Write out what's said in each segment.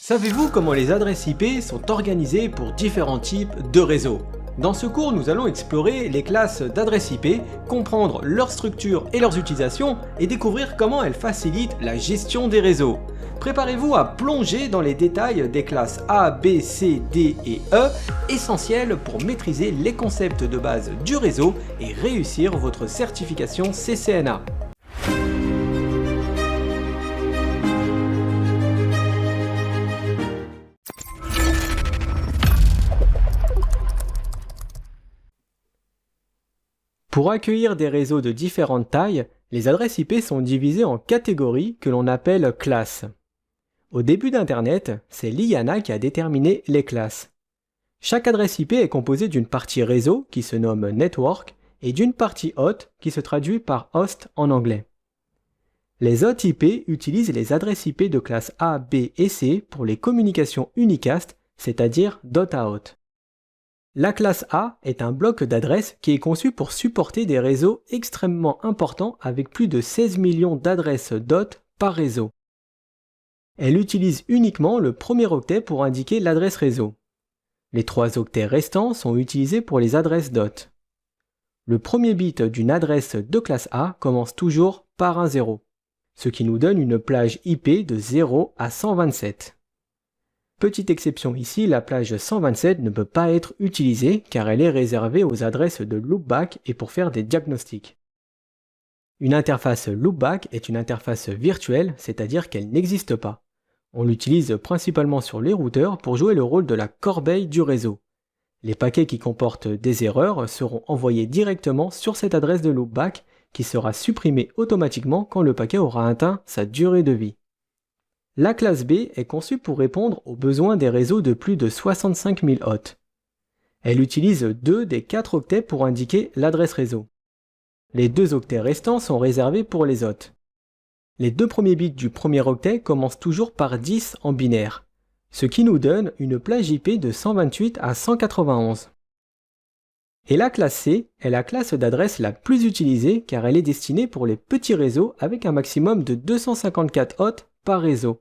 Savez-vous comment les adresses IP sont organisées pour différents types de réseaux? Dans ce cours, nous allons explorer les classes d'adresses IP, comprendre leur structure et leurs utilisations et découvrir comment elles facilitent la gestion des réseaux. Préparez-vous à plonger dans les détails des classes A, B, C, D et E, essentielles pour maîtriser les concepts de base du réseau et réussir votre certification CCNA. Pour accueillir des réseaux de différentes tailles, les adresses IP sont divisées en catégories que l'on appelle classes. Au début d'Internet, c'est l'IANA qui a déterminé les classes. Chaque adresse IP est composée d'une partie réseau qui se nomme network et d'une partie hôte qui se traduit par host en anglais. Les hôtes IP utilisent les adresses IP de classe A, B et C pour les communications unicast, c'est-à-dire dot-à-hôte. La classe A est un bloc d'adresses qui est conçu pour supporter des réseaux extrêmement importants avec plus de 16 millions d'adresses DOT par réseau. Elle utilise uniquement le premier octet pour indiquer l'adresse réseau. Les 3 octets restants sont utilisés pour les adresses DOT. Le premier bit d'une adresse de classe A commence toujours par un 0, ce qui nous donne une plage IP de 0 à 127. Petite exception ici, la plage 127 ne peut pas être utilisée car elle est réservée aux adresses de loopback et pour faire des diagnostics. Une interface loopback est une interface virtuelle, c'est-à-dire qu'elle n'existe pas. On l'utilise principalement sur les routeurs pour jouer le rôle de la corbeille du réseau. Les paquets qui comportent des erreurs seront envoyés directement sur cette adresse de loopback qui sera supprimée automatiquement quand le paquet aura atteint sa durée de vie. La classe B est conçue pour répondre aux besoins des réseaux de plus de 65 000 hôtes. Elle utilise 2 des 4 octets pour indiquer l'adresse réseau. Les 2 octets restants sont réservés pour les hôtes. Les 2 premiers bits du premier octet commencent toujours par 10 en binaire, ce qui nous donne une plage IP de 128 à 191. Et la classe C est la classe d'adresse la plus utilisée car elle est destinée pour les petits réseaux avec un maximum de 254 hôtes par réseau.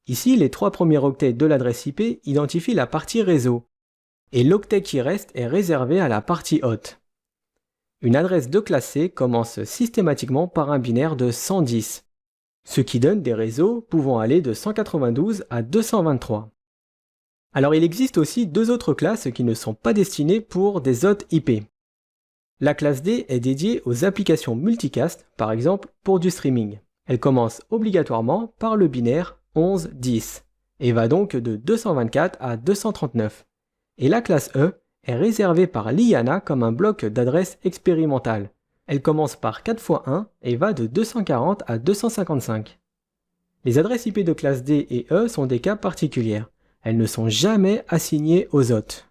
Ici, les 3 premiers octets de l'adresse IP identifient la partie réseau, et l'octet qui reste est réservé à la partie hôte. Une adresse de classe C commence systématiquement par un binaire de 110, ce qui donne des réseaux pouvant aller de 192 à 223. Alors il existe aussi 2 autres classes qui ne sont pas destinées pour des hôtes IP. La classe D est dédiée aux applications multicast, par exemple pour du streaming. Elle commence obligatoirement par le binaire 11-10 et va donc de 224 à 239. Et la classe E est réservée par l'IANA comme un bloc d'adresses expérimentales. Elle commence par 4 x 1 et va de 240 à 255. Les adresses IP de classe D et E sont des cas particuliers. Elles ne sont jamais assignées aux hôtes.